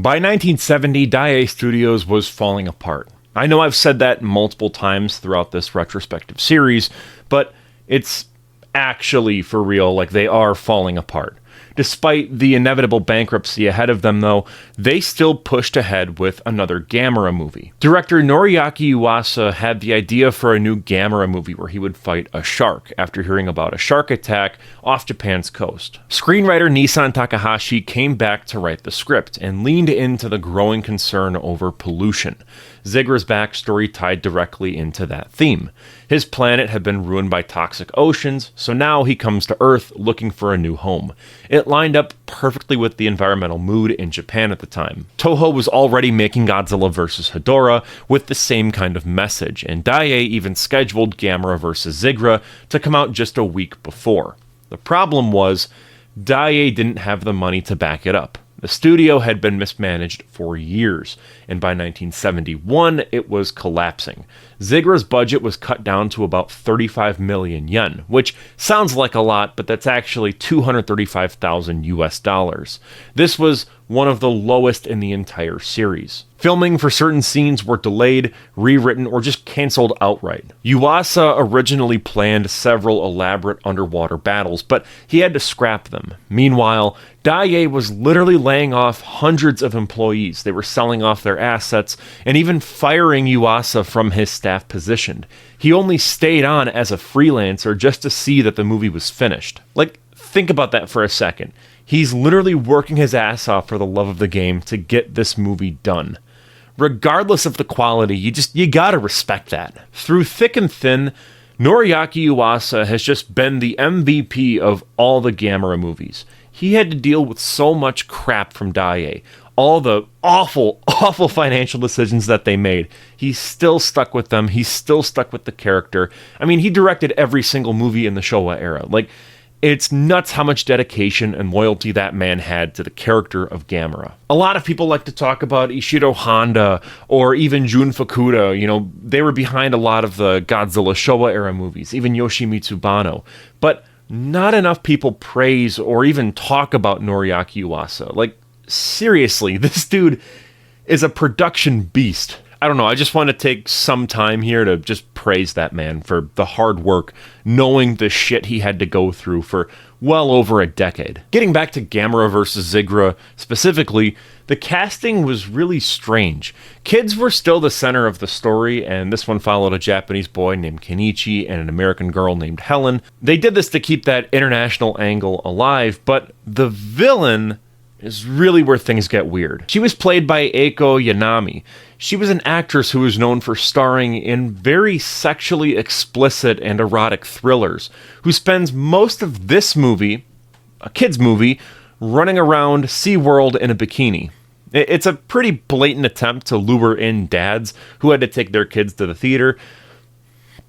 By 1970, Daiei Studios was falling apart. I know I've said that multiple times throughout this retrospective series, but it's actually for real, like they are falling apart. Despite the inevitable bankruptcy ahead of them, though, they still pushed ahead with another Gamera movie. Director Noriaki Yuasa had the idea for a new Gamera movie where he would fight a shark after hearing about a shark attack off Japan's coast. Screenwriter Niisan Takahashi came back to write the script and leaned into the growing concern over pollution. Zigra's backstory tied directly into that theme. His planet had been ruined by toxic oceans, so now he comes to Earth looking for a new home. It lined up perfectly with the environmental mood in Japan at the time. Toho was already making Godzilla vs. Hedorah with the same kind of message, and Daiei even scheduled Gamera vs. Zigra to come out just a week before. The problem was, Daiei didn't have the money to back it up. The studio had been mismanaged for years, and by 1971, it was collapsing. Zigra's budget was cut down to about 35 million yen, which sounds like a lot, but that's actually 235,000 US dollars. This was one of the lowest in the entire series. Filming for certain scenes were delayed, rewritten, or just canceled outright. Yuasa originally planned several elaborate underwater battles, but he had to scrap them. Meanwhile, Daiei was literally laying off hundreds of employees. They were selling off their assets and even firing Yuasa from his staff position. He only stayed on as a freelancer just to see that the movie was finished. Like, think about that for a second. He's literally working his ass off for the love of the game to get this movie done. Regardless of the quality, you gotta respect that. Through thick and thin, Noriaki Yuasa has just been the MVP of all the Gamera movies. He had to deal with so much crap from Daiei, all the awful financial decisions that they made. He's still stuck with them. He's still stuck with the character. I mean, he directed every single movie in the Showa era. Like, it's nuts how much dedication and loyalty that man had to the character of Gamera. A lot of people like to talk about Ishiro Honda or even Jun Fukuda. You know, they were behind a lot of the Godzilla Showa era movies, even Yoshimitsu Banno. But not enough people praise or even talk about Noriaki Yuasa. Like, seriously, this dude is a production beast. I don't know, I just want to take some time here to just praise that man for the hard work, knowing the shit he had to go through for well over a decade. Getting back to Gamera vs. Zigra specifically, the casting was really strange. Kids were still the center of the story, and this one followed a Japanese boy named Kenichi and an American girl named Helen. They did this to keep that international angle alive, but the villain is really where things get weird. She was played by Eiko Yanami. She was an actress who was known for starring in very sexually explicit and erotic thrillers, who spends most of this movie, a kid's movie, running around SeaWorld in a bikini. It's a pretty blatant attempt to lure in dads who had to take their kids to the theater,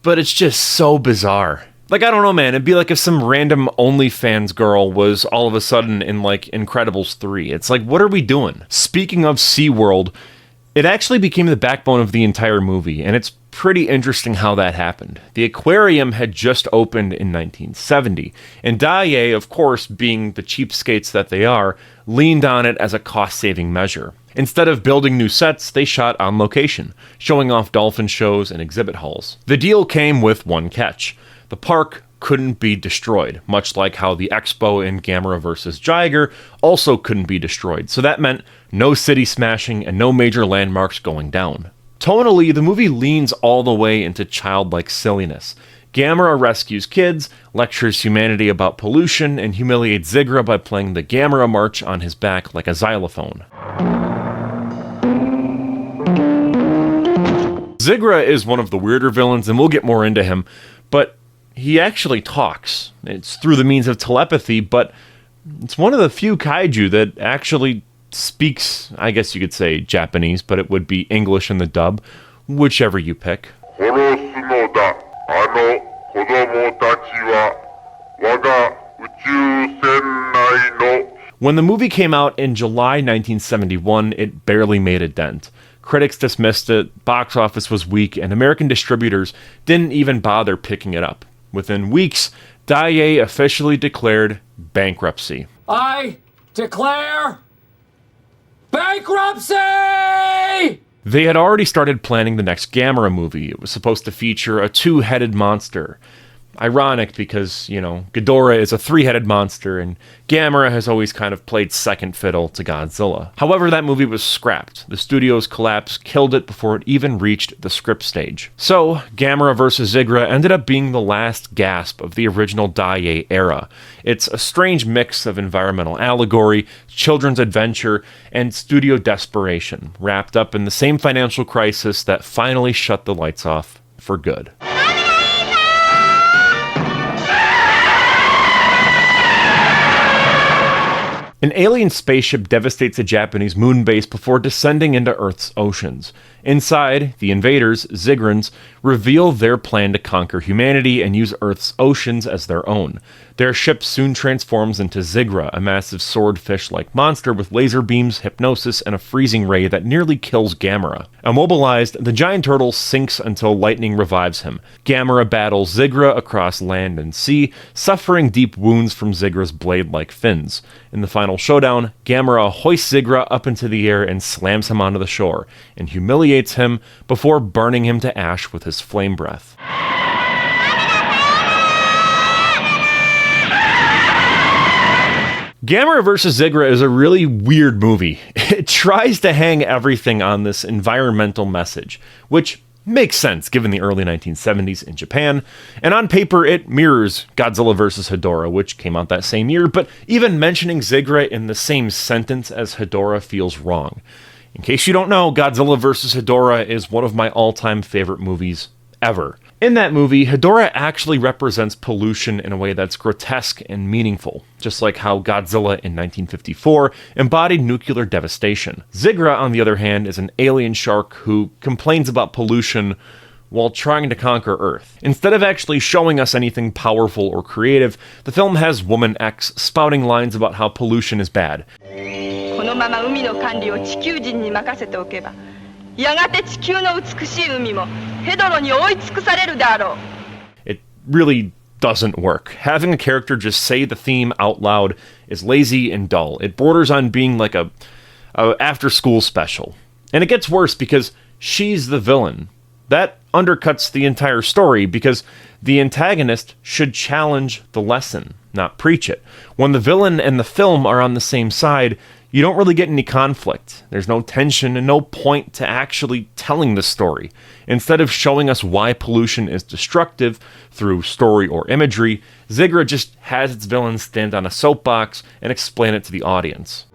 but it's just so bizarre. Like, I don't know, man, it'd be like if some random OnlyFans girl was all of a sudden in, like, Incredibles 3. It's like, what are we doing? Speaking of SeaWorld, it actually became the backbone of the entire movie, and it's pretty interesting how that happened. The aquarium had just opened in 1970, and Daiei, of course, being the cheapskates that they are, leaned on it as a cost-saving measure. Instead of building new sets, they shot on location, showing off dolphin shows and exhibit halls. The deal came with one catch. The park couldn't be destroyed, much like how the expo in Gamera vs. Jiger also couldn't be destroyed, so that meant no city smashing and no major landmarks going down. Tonally, the movie leans all the way into childlike silliness. Gamera rescues kids, lectures humanity about pollution, and humiliates Zigra by playing the Gamera march on his back like a xylophone. Zigra is one of the weirder villains, and we'll get more into him, but he actually talks. It's through the means of telepathy, but it's one of the few kaiju that actually speaks, I guess you could say Japanese, but it would be English in the dub, whichever you pick. When the movie came out in July 1971, it barely made a dent. Critics dismissed it, box office was weak, and American distributors didn't even bother picking it up. Within weeks, Daiei officially declared bankruptcy. I declare Bankruptcy! They had already started planning the next Gamera movie. It was supposed to feature a two-headed monster. Ironic because, Hedorah is a three-headed monster, and Gamera has always kind of played second fiddle to Godzilla. However, that movie was scrapped. The studio's collapse killed it before it even reached the script stage. So, Gamera vs. Zigra ended up being the last gasp of the original Daiei era. It's a strange mix of environmental allegory, children's adventure, and studio desperation, wrapped up in the same financial crisis that finally shut the lights off for good. An alien spaceship devastates a Japanese moon base before descending into Earth's oceans. Inside, the invaders, Zigrans, reveal their plan to conquer humanity and use Earth's oceans as their own. Their ship soon transforms into Zigra, a massive swordfish-like monster with laser beams, hypnosis, and a freezing ray that nearly kills Gamera. Immobilized, the giant turtle sinks until lightning revives him. Gamera battles Zigra across land and sea, suffering deep wounds from Zigra's blade-like fins. In the final showdown, Gamera hoists Zigra up into the air and slams him onto the shore, and humiliates him before burning him to ash with his flame breath. Gamera vs. Zigra is a really weird movie. It tries to hang everything on this environmental message, which makes sense given the early 1970s in Japan, and on paper it mirrors Godzilla vs. Hedorah, which came out that same year, but even mentioning Zigra in the same sentence as Hedorah feels wrong. In case you don't know, Godzilla vs. Hedorah is one of my all-time favorite movies ever. In that movie, Hedorah actually represents pollution in a way that's grotesque and meaningful, just like how Godzilla in 1954 embodied nuclear devastation. Zigra, on the other hand, is an alien shark who complains about pollution while trying to conquer Earth. Instead of actually showing us anything powerful or creative, the film has Woman X spouting lines about how pollution is bad. It really doesn't work. Having a character just say the theme out loud is lazy and dull. It borders on being like a after-school special. And it gets worse because she's the villain. That undercuts the entire story because the antagonist should challenge the lesson, not preach it. When the villain and the film are on the same side, you don't really get any conflict. There's no tension and no point to actually telling the story. Instead of showing us why pollution is destructive through story or imagery, Zigra just has its villain stand on a soapbox and explain it to the audience.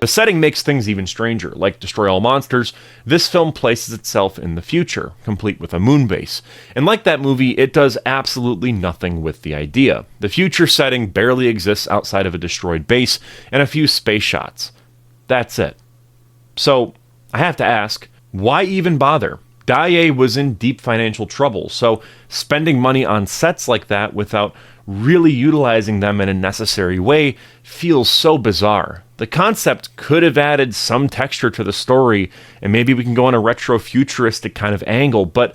The setting makes things even stranger. Like Destroy All Monsters, this film places itself in the future, complete with a moon base. And like that movie, it does absolutely nothing with the idea. The future setting barely exists outside of a destroyed base and a few space shots. That's it. So, I have to ask, why even bother? Daiei was in deep financial trouble, so spending money on sets like that without really utilizing them in a necessary way feels so bizarre. The concept could have added some texture to the story, and maybe we can go on a retro-futuristic kind of angle, but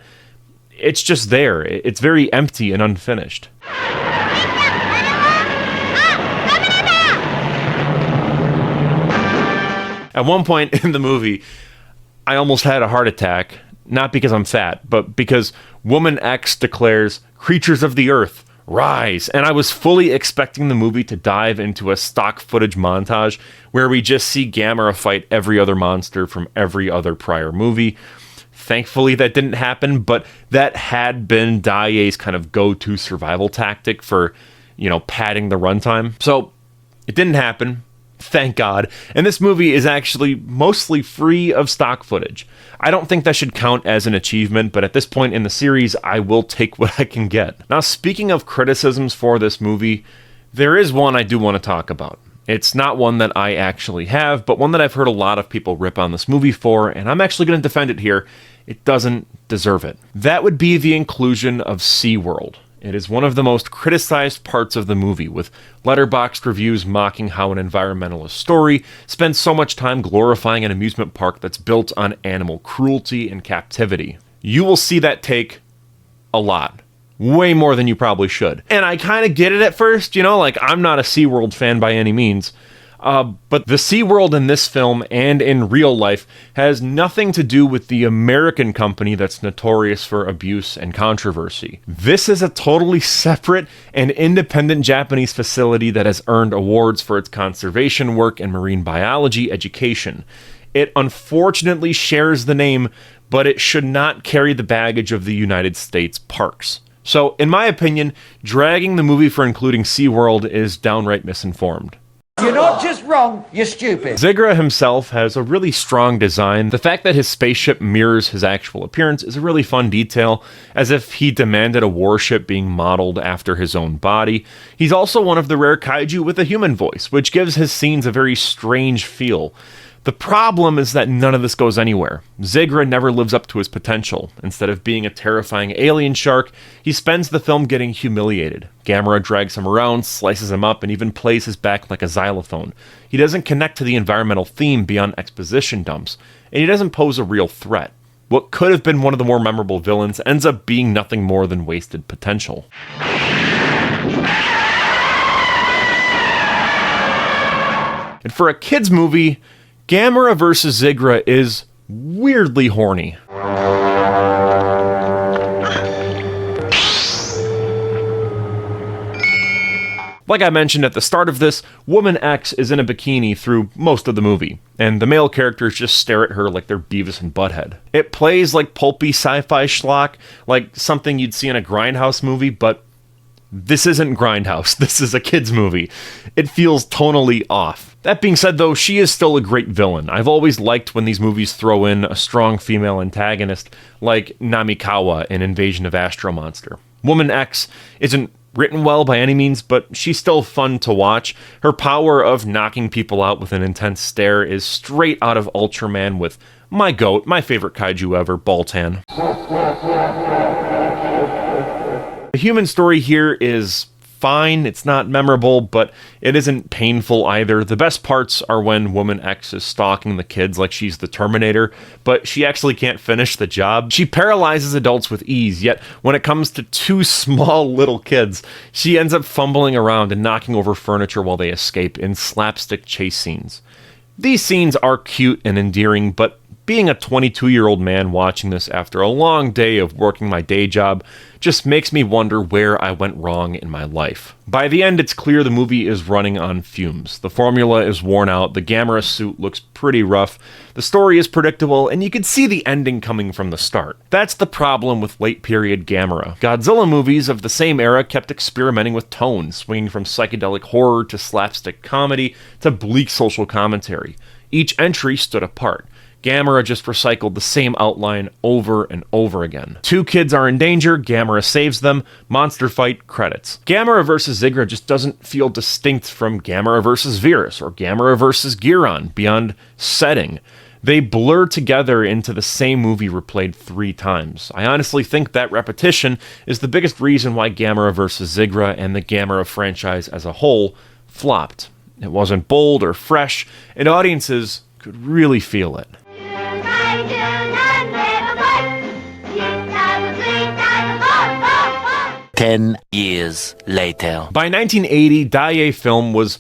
it's just there. It's very empty and unfinished. At one point in the movie, I almost had a heart attack, not because I'm fat, but because Woman X declares, "Creatures of the Earth, rise!" And I was fully expecting the movie to dive into a stock footage montage where we just see Gamera fight every other monster from every other prior movie. Thankfully, that didn't happen, but that had been Daiei's kind of go-to survival tactic for, padding the runtime. So, it didn't happen. Thank God. And this movie is actually mostly free of stock footage. I don't think that should count as an achievement, but at this point in the series, I will take what I can get. Now, speaking of criticisms for this movie, there is one I do want to talk about. It's not one that I actually have, but one that I've heard a lot of people rip on this movie for, and I'm actually going to defend it here. It doesn't deserve it. That would be the inclusion of SeaWorld. It is one of the most criticized parts of the movie, with letterboxd reviews mocking how an environmentalist story spends so much time glorifying an amusement park that's built on animal cruelty and captivity. You will see that take a lot Way more than you probably should. And I kind of get it at first, like I'm not a SeaWorld fan by any means. But the SeaWorld in this film and in real life has nothing to do with the American company that's notorious for abuse and controversy. This is a totally separate and independent Japanese facility that has earned awards for its conservation work and marine biology education. It unfortunately shares the name, but it should not carry the baggage of the United States parks. So, in my opinion, dragging the movie for including SeaWorld is downright misinformed. You're not just wrong, you're stupid. Zigra himself has a really strong design. The fact that his spaceship mirrors his actual appearance is a really fun detail, as if he demanded a warship being modeled after his own body. He's also one of the rare kaiju with a human voice, which gives his scenes a very strange feel. The problem is that none of this goes anywhere. Zigra never lives up to his potential. Instead of being a terrifying alien shark, he spends the film getting humiliated. Gamera drags him around, slices him up, and even plays his back like a xylophone. He doesn't connect to the environmental theme beyond exposition dumps, and he doesn't pose a real threat. What could have been one of the more memorable villains ends up being nothing more than wasted potential. And for a kids' movie, Gamera vs. Zigra is weirdly horny. Like I mentioned at the start of this, Woman X is in a bikini through most of the movie, and the male characters just stare at her like they're Beavis and Butthead. It plays like pulpy sci-fi schlock, like something you'd see in a Grindhouse movie, but this isn't Grindhouse, this is a kid's movie. It feels tonally off. That being said though, she is still a great villain. I've always liked when these movies throw in a strong female antagonist, like Namikawa in Invasion of Astro Monster. Woman X isn't written well by any means, but she's still fun to watch. Her power of knocking people out with an intense stare is straight out of Ultraman with my goat, my favorite kaiju ever, Baltan. The human story here is fine, it's not memorable, but it isn't painful either. The best parts are when Woman X is stalking the kids like she's the Terminator, but she actually can't finish the job. She paralyzes adults with ease, yet when it comes to two small little kids, she ends up fumbling around and knocking over furniture while they escape in slapstick chase scenes. These scenes are cute and endearing, but being a 22-year-old man watching this after a long day of working my day job just makes me wonder where I went wrong in my life. By the end, it's clear the movie is running on fumes. The formula is worn out, the Gamera suit looks pretty rough, the story is predictable, and you can see the ending coming from the start. That's the problem with late-period Gamera. Godzilla movies of the same era kept experimenting with tone, swinging from psychedelic horror to slapstick comedy to bleak social commentary. Each entry stood apart. Gamera just recycled the same outline over and over again. Two kids are in danger, Gamera saves them, monster fight, credits. Gamera vs. Zigra just doesn't feel distinct from Gamera vs. Virus or Gamera vs. Giron beyond setting. They blur together into the same movie replayed 3 times. I honestly think that repetition is the biggest reason why Gamera vs. Zigra and the Gamera franchise as a whole flopped. It wasn't bold or fresh, and audiences could really feel it. 10 years later. By 1980, Daiei Film was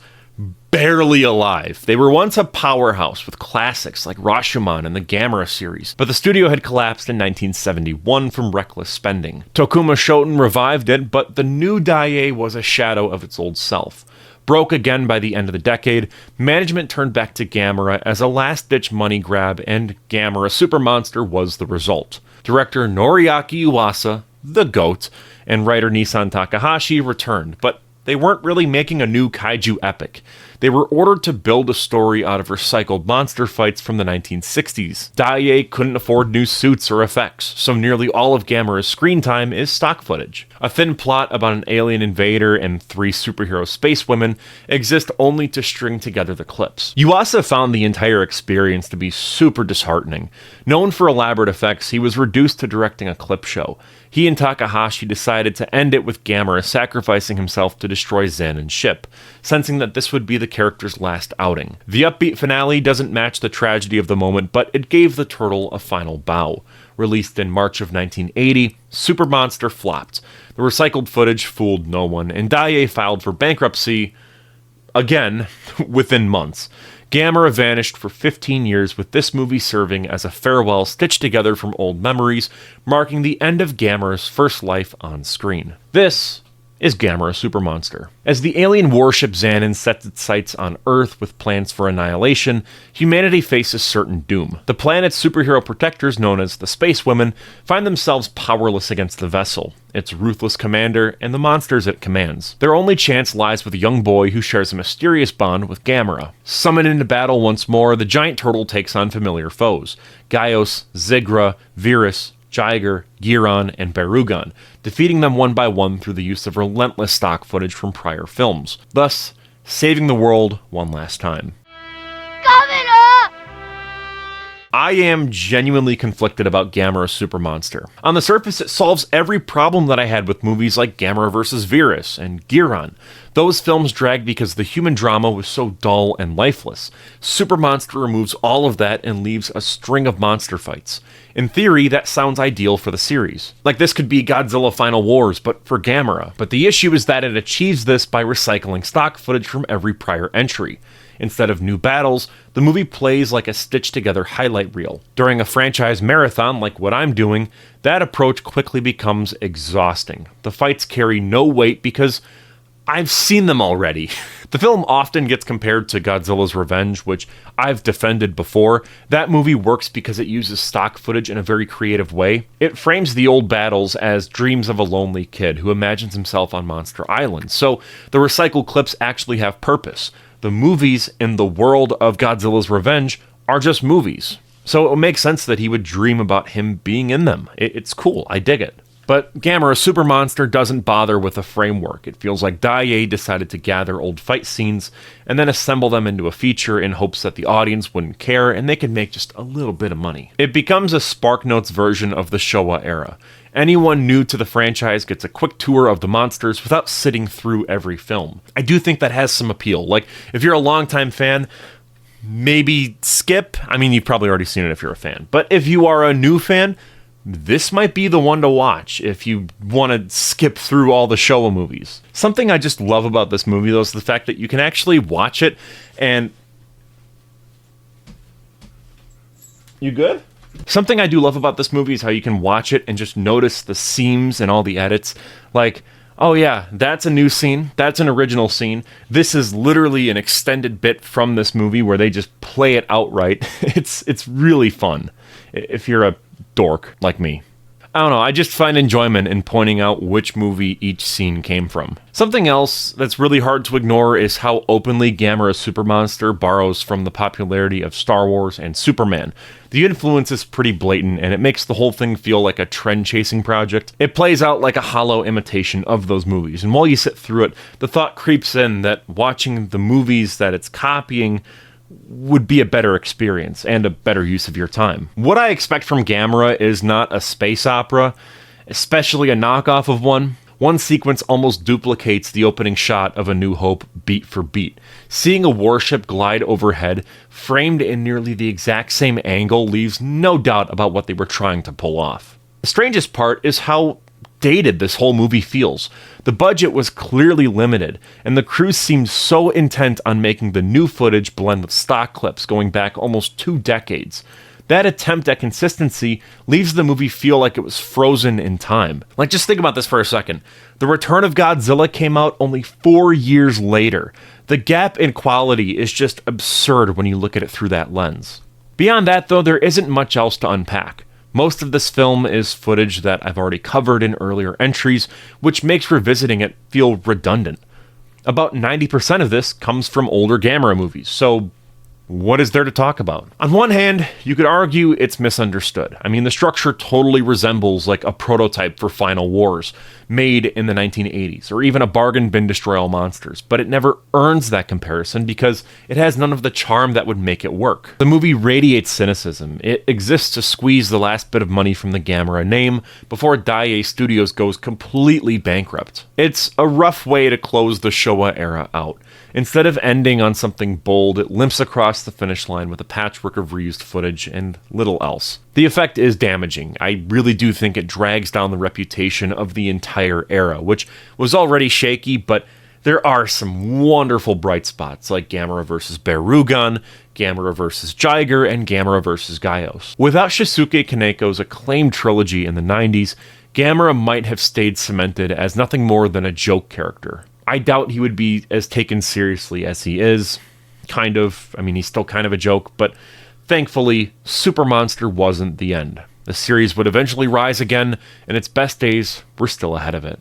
barely alive. They were once a powerhouse with classics like Rashomon and the Gamera series, but the studio had collapsed in 1971 from reckless spending. Tokuma Shoten revived it, but the new Daiei was a shadow of its old self. Broke again by the end of the decade, management turned back to Gamera as a last-ditch money grab, and Gamera Super Monster was the result. Director Noriaki Yuasa, the GOAT, and writer Niisan Takahashi returned, but they weren't really making a new kaiju epic. They were ordered to build a story out of recycled monster fights from the 1960s. Daiei couldn't afford new suits or effects, so nearly all of Gamera's screen time is stock footage. A thin plot about an alien invader and 3 superhero space women exist only to string together the clips. Yuasa found the entire experience to be super disheartening. Known for elaborate effects, he was reduced to directing a clip show. He and Takahashi decided to end it with Gamera sacrificing himself to destroy Zen and Ship, sensing that this would be the character's last outing. The upbeat finale doesn't match the tragedy of the moment, but it gave the turtle a final bow. Released in March of 1980, Super Monster flopped. The recycled footage fooled no one, and Daiei filed for bankruptcy, again, within months. Gamera vanished for 15 years, with this movie serving as a farewell stitched together from old memories, marking the end of Gamera's first life on screen. This is Gamera Super Monster. As the alien warship Xanon sets its sights on Earth with plans for annihilation, humanity faces certain doom. The planet's superhero protectors, known as the Space Women, find themselves powerless against the vessel, its ruthless commander, and the monsters it commands. Their only chance lies with a young boy who shares a mysterious bond with Gamera. Summoned into battle once more, the giant turtle takes on familiar foes: Gaios, Zigra, Virus, Jiger, Giron, and Barugan, defeating them one by one through the use of relentless stock footage from prior films, thus saving the world one last time. I am genuinely conflicted about Gamera Super Monster. On the surface, it solves every problem that I had with movies like Gamera vs. Virus and Giron. Those films dragged because the human drama was so dull and lifeless. Super Monster removes all of that and leaves a string of monster fights. In theory, that sounds ideal for the series. Like this could be Godzilla Final Wars, but for Gamera. But the issue is that it achieves this by recycling stock footage from every prior entry. Instead of new battles, the movie plays like a stitched-together highlight reel. During a franchise marathon like what I'm doing, that approach quickly becomes exhausting. The fights carry no weight because I've seen them already. The film often gets compared to Godzilla's Revenge, which I've defended before. That movie works because it uses stock footage in a very creative way. It frames the old battles as dreams of a lonely kid who imagines himself on Monster Island, so the recycled clips actually have purpose. The movies in the world of Godzilla's Revenge are just movies. So it would make sense that he would dream about him being in them. It's cool, I dig it. But Gamera Super Monster doesn't bother with a framework. It feels like Daiei decided to gather old fight scenes and then assemble them into a feature in hopes that the audience wouldn't care and they could make just a little bit of money. It becomes a SparkNotes version of the Showa era. Anyone new to the franchise gets a quick tour of the monsters without sitting through every film. I do think that has some appeal. Like, if you're a longtime fan, maybe skip. I mean, you've probably already seen it if you're a fan. But if you are a new fan, this might be the one to watch if you want to skip through all the Showa movies. Something I just love about this movie, though, is the fact that you can actually watch it and... You good? Something I do love about this movie is how you can watch it and just notice the seams and all the edits. Like, oh yeah, that's a new scene. That's an original scene. This is literally an extended bit from this movie where they just play it outright. It's really fun if you're a dork like me. I don't know, I just find enjoyment in pointing out which movie each scene came from. Something else that's really hard to ignore is how openly Gamera Super Monster borrows from the popularity of Star Wars and Superman. The influence is pretty blatant, and it makes the whole thing feel like a trend-chasing project. It plays out like a hollow imitation of those movies, and while you sit through it, the thought creeps in that watching the movies that it's copying would be a better experience and a better use of your time. What I expect from Gamera is not a space opera, especially a knockoff of one. One sequence almost duplicates the opening shot of A New Hope beat for beat. Seeing a warship glide overhead, framed in nearly the exact same angle, leaves no doubt about what they were trying to pull off. The strangest part is how dated this whole movie feels. The budget was clearly limited, and the crew seemed so intent on making the new footage blend with stock clips going back almost 2 decades. That attempt at consistency leaves the movie feel like it was frozen in time. Like, just think about this for a second. The Return of Godzilla came out only 4 years later. The gap in quality is just absurd when you look at it through that lens. Beyond that, though, there isn't much else to unpack. Most of this film is footage that I've already covered in earlier entries, which makes revisiting it feel redundant. About 90% of this comes from older Gamera movies, so what is there to talk about? On one hand, you could argue it's misunderstood. I mean, the structure totally resembles like a prototype for Final Wars, made in the 1980s, or even a bargain bin Destroy All Monsters, but it never earns that comparison because it has none of the charm that would make it work. The movie radiates cynicism. It exists to squeeze the last bit of money from the Gamera name before Daiei Studios goes completely bankrupt. It's a rough way to close the Showa era out. Instead of ending on something bold, it limps across across the finish line with a patchwork of reused footage and little else. The effect is damaging. I really do think it drags down the reputation of the entire era, which was already shaky, but there are some wonderful bright spots like Gamera vs. Barugan, Gamera vs. Jiger, and Gamera vs. Gaios. Without Shisuke Kaneko's acclaimed trilogy in the 90s, Gamera might have stayed cemented as nothing more than a joke character. I doubt he would be as taken seriously as he is. Kind of. I mean, he's still kind of a joke, but thankfully, Super Monster wasn't the end. The series would eventually rise again, and its best days were still ahead of it.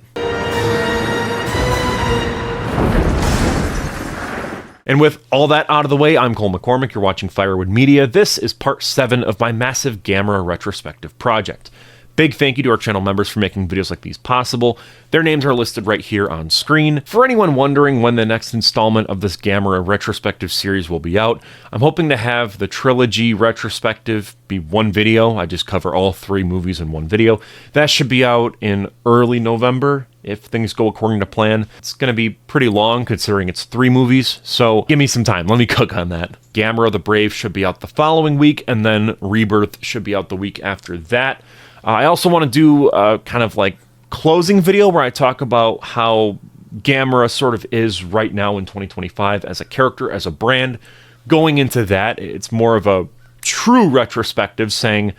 And with all that out of the way, I'm Cole McCormick, you're watching Firewood Media. This is part 7 of my massive Gamera retrospective project. Big thank you to our channel members for making videos like these possible. Their names are listed right here on screen. For anyone wondering when the next installment of this Gamera retrospective series will be out, I'm hoping to have the trilogy retrospective be one video. I just cover all 3 movies in one video. That should be out in early November, if things go according to plan. It's going to be pretty long considering it's 3 movies, so give me some time. Let me cook on that. Gamera the Brave should be out the following week, and then Rebirth should be out the week after that. I also want to do a kind of like closing video where I talk about how Gamera sort of is right now in 2025 as a character, as a brand. Going into that, it's more of a true retrospective saying,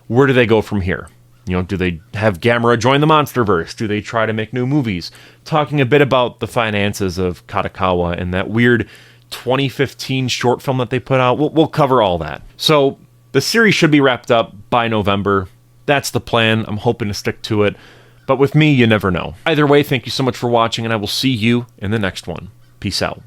where do they go from here? You know, do they have Gamera join the Monsterverse? Do they try to make new movies? Talking a bit about the finances of Katakawa and that weird 2015 short film that they put out. We'll cover all that. So the series should be wrapped up by November. That's the plan. I'm hoping to stick to it. But with me, you never know. Either way, thank you so much for watching, and I will see you in the next one. Peace out.